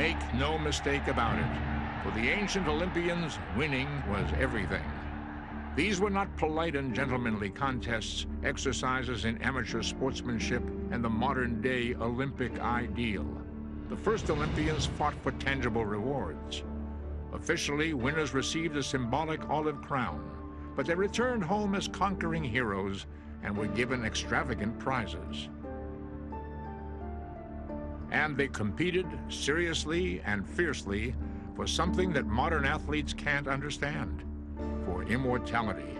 Make no mistake about it. For the ancient Olympians, winning was everything. These were not polite and gentlemanly contests, exercises in amateur sportsmanship, and the modern-day Olympic ideal. The first Olympians fought for tangible rewards. Officially, winners received a symbolic olive crown, but they returned home as conquering heroes and were given extravagant prizes. And they competed seriously and fiercely for something that modern athletes can't understand, for immortality.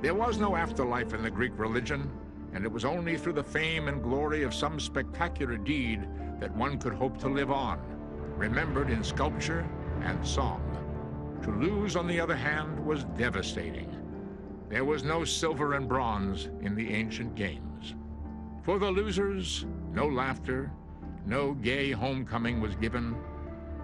There was no afterlife in the Greek religion, and it was only through the fame and glory of some spectacular deed that one could hope to live on, remembered in sculpture and song. To lose, on the other hand, was devastating. There was no silver and bronze in the ancient games. For the losers, no laughter, no gay homecoming was given.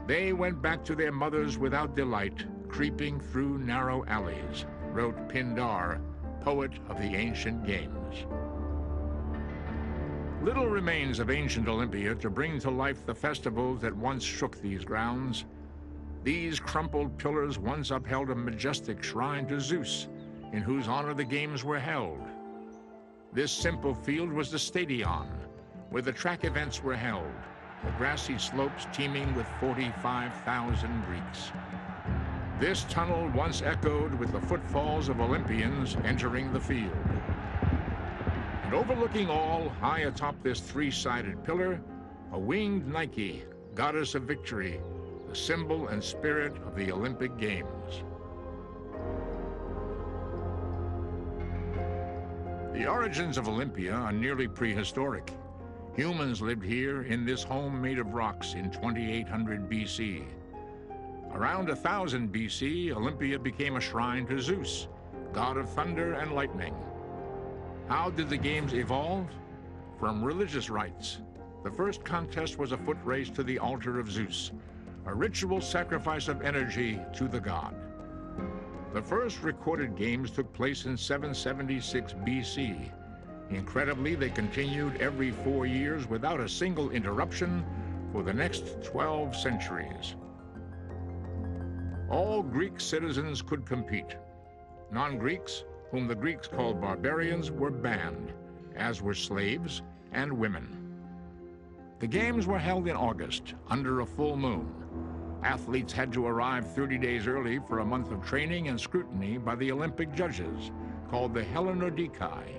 They went back to their mothers without delight, creeping through narrow alleys, wrote Pindar, poet of the ancient games. Little remains of ancient Olympia to bring to life the festivals that once shook these grounds. These crumpled pillars once upheld a majestic shrine to Zeus, in whose honor the games were held. This simple field was the stadion, where the track events were held, the grassy slopes teeming with 45,000 Greeks. This tunnel once echoed with the footfalls of Olympians entering the field. And overlooking all, high atop this three-sided pillar, a winged Nike, goddess of victory, the symbol and spirit of the Olympic Games. The origins of Olympia are nearly prehistoric. Humans lived here in this home made of rocks in 2800 BC. Around 1000 BC, Olympia became a shrine to Zeus, god of thunder and lightning. How did the games evolve? From religious rites. The first contest was a foot race to the altar of Zeus, a ritual sacrifice of energy to the god. The first recorded games took place in 776 BC. Incredibly, they continued every 4 years without a single interruption for the next 12 centuries. All Greek citizens could compete. Non-Greeks, whom the Greeks called barbarians, were banned, as were slaves and women. The games were held in August, under a full moon. Athletes had to arrive 30 days early for a month of training and scrutiny by the Olympic judges, called the Hellenodikae.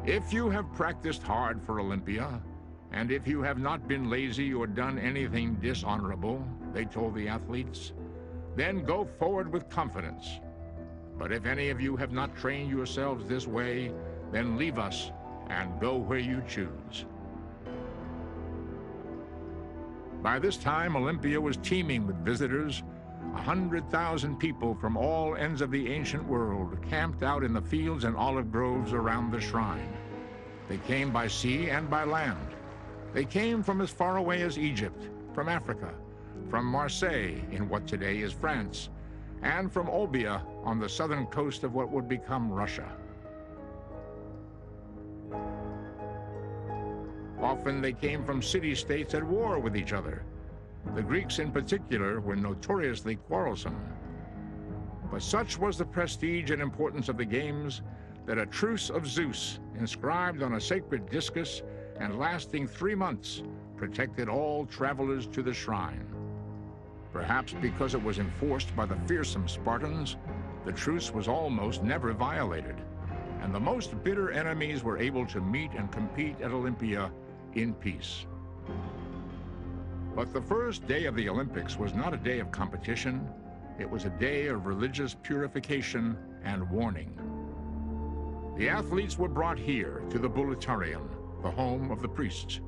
If you have practiced hard for Olympia, and if you have not been lazy or done anything dishonorable, they told the athletes, then go forward with confidence. But if any of you have not trained yourselves this way, then leave us and go where you choose. By this time, Olympia was teeming with visitors. 100,000 people from all ends of the ancient world camped out in the fields and olive groves around the shrine. They came by sea and by land. They came from as far away as Egypt, from Africa, from Marseille in what today is France, and from Olbia on the southern coast of what would become Russia. Often they came from city-states at war with each other. The Greeks in particular were notoriously quarrelsome. But such was the prestige and importance of the games that a truce of Zeus, inscribed on a sacred discus and lasting 3 months, protected all travelers to the shrine. Perhaps because it was enforced by the fearsome Spartans, the truce was almost never violated, and the most bitter enemies were able to meet and compete at Olympia in peace. But the first day of the Olympics was not a day of competition. It was a day of religious purification and warning. The athletes were brought here to the Blooadarium, the home of the priests.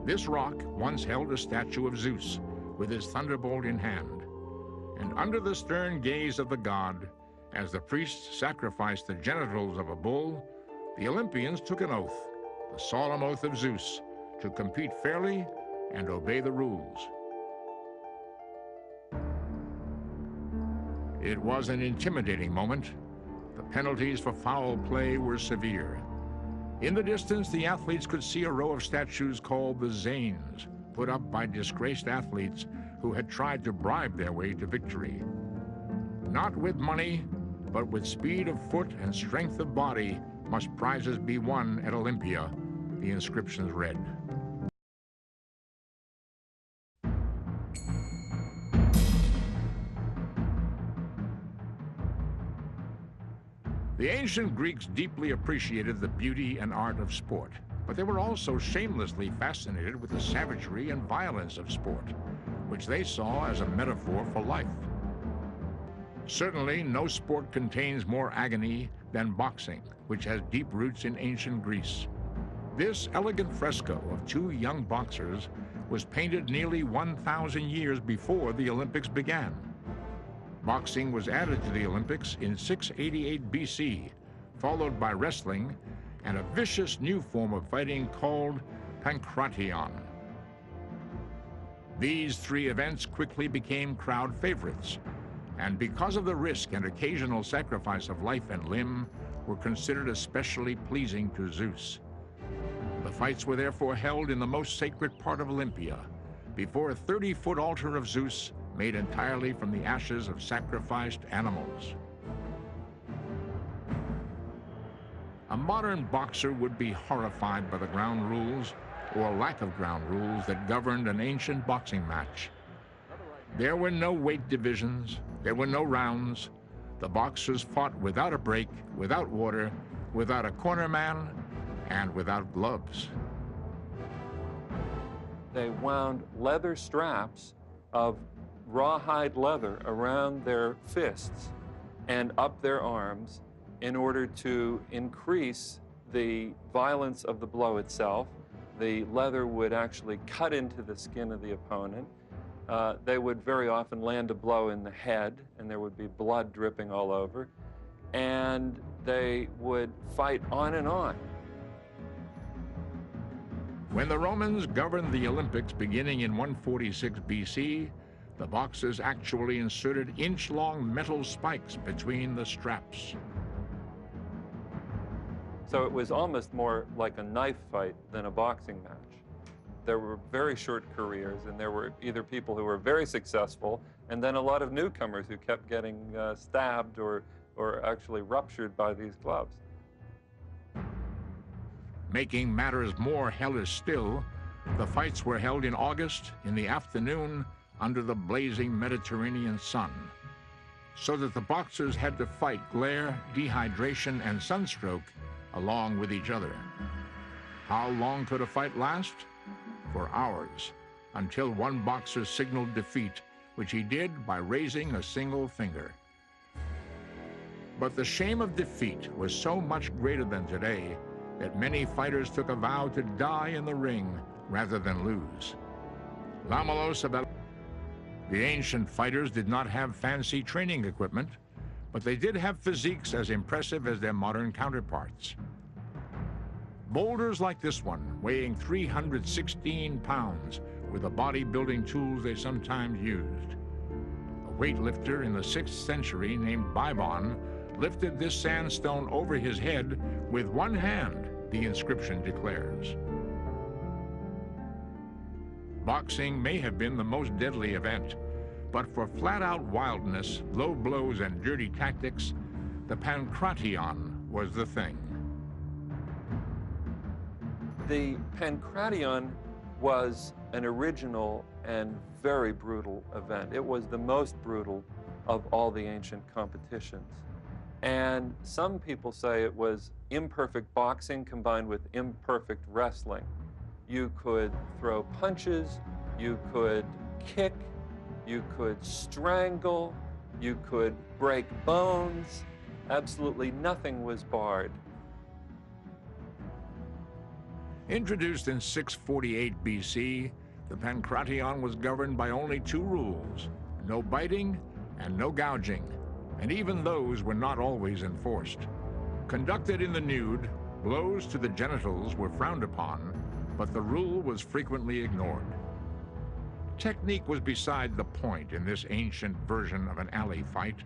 This rock once held a statue of Zeus with his thunderbolt in hand. And under the stern gaze of the god, as the priests sacrificed the genitals of a bull, the Olympians took an oath, the solemn oath of Zeus, to compete fairly and obey the rules. It was an intimidating moment. The penalties for foul play were severe. In the distance, the athletes could see a row of statues called the Zanes, put up by disgraced athletes who had tried to bribe their way to victory. Not with money, but with speed of foot and strength of body must prizes be won at Olympia, the inscriptions read. The ancient Greeks deeply appreciated the beauty and art of sport, but they were also shamelessly fascinated with the savagery and violence of sport, which they saw as a metaphor for life. Certainly, no sport contains more agony than boxing, which has deep roots in ancient Greece. This elegant fresco of two young boxers was painted nearly 1,000 years before the Olympics began. Boxing was added to the Olympics in 688 BC, followed by wrestling and a vicious new form of fighting called pankration. These three events quickly became crowd favorites, and because of the risk and occasional sacrifice of life and limb, were considered especially pleasing to Zeus. The fights were therefore held in the most sacred part of Olympia, before a 30-foot altar of Zeus made entirely from the ashes of sacrificed animals. A modern boxer would be horrified by the ground rules, or lack of ground rules, that governed an ancient boxing match. There were no weight divisions, there were no rounds. The boxers fought without a break, without water, without a corner man, and without gloves. They wound leather straps of rawhide leather around their fists and up their arms in order to increase the violence of the blow itself. The leather would actually cut into the skin of the opponent. They would very often land a blow in the head, and there would be blood dripping all over. And they would fight on and on. When the Romans governed the Olympics beginning in 146 BC, the boxers actually inserted inch-long metal spikes between the straps. So it was almost more like a knife fight than a boxing match. There were very short careers, and there were either people who were very successful, and then a lot of newcomers who kept getting stabbed or actually ruptured by these gloves. Making matters more hellish still, the fights were held in August in the afternoon under the blazing Mediterranean sun, so that the boxers had to fight glare, dehydration, and sunstroke along with each other. How long could a fight last? For hours, until one boxer signaled defeat, which he did by raising a single finger. But the shame of defeat was so much greater than today that many fighters took a vow to die in the ring rather than lose. The ancient fighters did not have fancy training equipment, but they did have physiques as impressive as their modern counterparts. Boulders like this one, weighing 316 pounds, were the bodybuilding tools they sometimes used. A weightlifter in the 6th century named Bybon lifted this sandstone over his head with one hand, the inscription declares. Boxing may have been the most deadly event, but for flat-out wildness, low blows, and dirty tactics, the pankration was the thing. The pankration was an original and very brutal event. It was the most brutal of all the ancient competitions. And some people say it was imperfect boxing combined with imperfect wrestling. You could throw punches, you could kick, you could strangle, you could break bones. Absolutely nothing was barred. Introduced in 648 BC, the pankration was governed by only two rules: no biting and no gouging, and even those were not always enforced. Conducted in the nude, blows to the genitals were frowned upon, but the rule was frequently ignored. Technique was beside the point in this ancient version of an alley fight,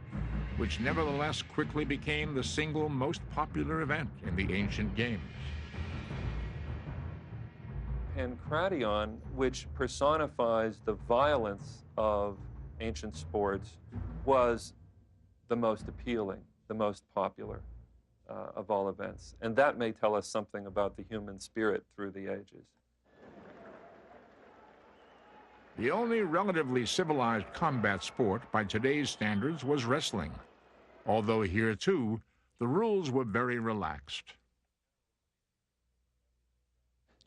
which nevertheless quickly became the single most popular event in the ancient games. pankration, which personifies the violence of ancient sports, was the most appealing, the most popular of all events. And that may tell us something about the human spirit through the ages. The only relatively civilized combat sport by today's standards was wrestling, although here too, the rules were very relaxed.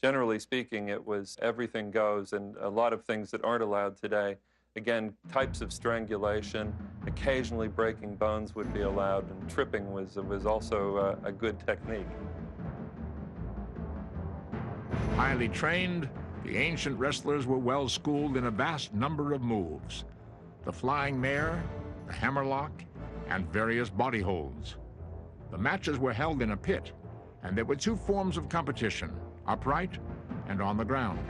Generally speaking, it was everything goes, and a lot of things that aren't allowed today. Again, types of strangulation, occasionally breaking bones would be allowed, and tripping was also a good technique. Highly trained, the ancient wrestlers were well schooled in a vast number of moves: the flying mare, the hammerlock, and various body holds. The matches were held in a pit, and there were two forms of competition: upright and on the ground.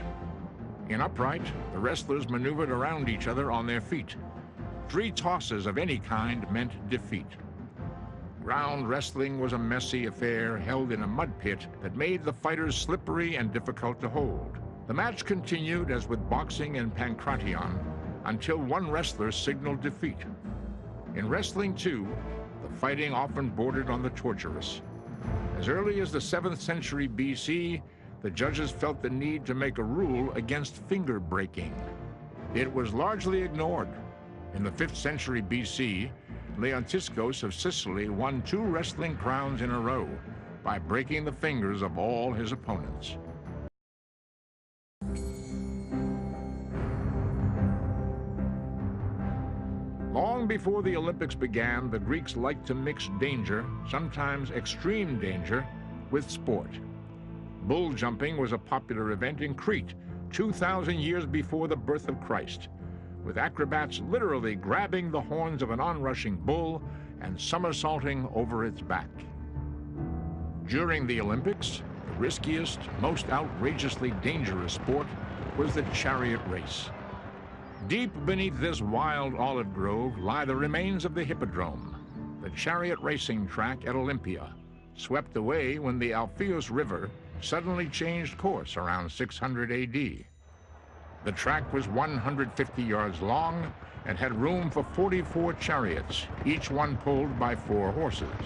In upright, the wrestlers maneuvered around each other on their feet. 3 tosses of any kind meant defeat. Ground wrestling was a messy affair held in a mud pit that made the fighters slippery and difficult to hold. The match continued as with boxing and pankration until one wrestler signaled defeat. In wrestling, too, the fighting often bordered on the torturous. As early as the 7th century BC, the judges felt the need to make a rule against finger breaking. It was largely ignored. In the 5th century BC, Leontiscus of Sicily won 2 wrestling crowns in a row by breaking the fingers of all his opponents. Long before the Olympics began, the Greeks liked to mix danger, sometimes extreme danger, with sport. Bull jumping was a popular event in Crete 2,000 years before the birth of Christ, with acrobats literally grabbing the horns of an onrushing bull and somersaulting over its back. During the Olympics, the riskiest, most outrageously dangerous sport was the chariot race. Deep beneath this wild olive grove lie the remains of the Hippodrome, the chariot racing track at Olympia, swept away when the Alpheus River suddenly changed course around 600 AD. The track was 150 yards long and had room for 44 chariots, each one pulled by 4 horses.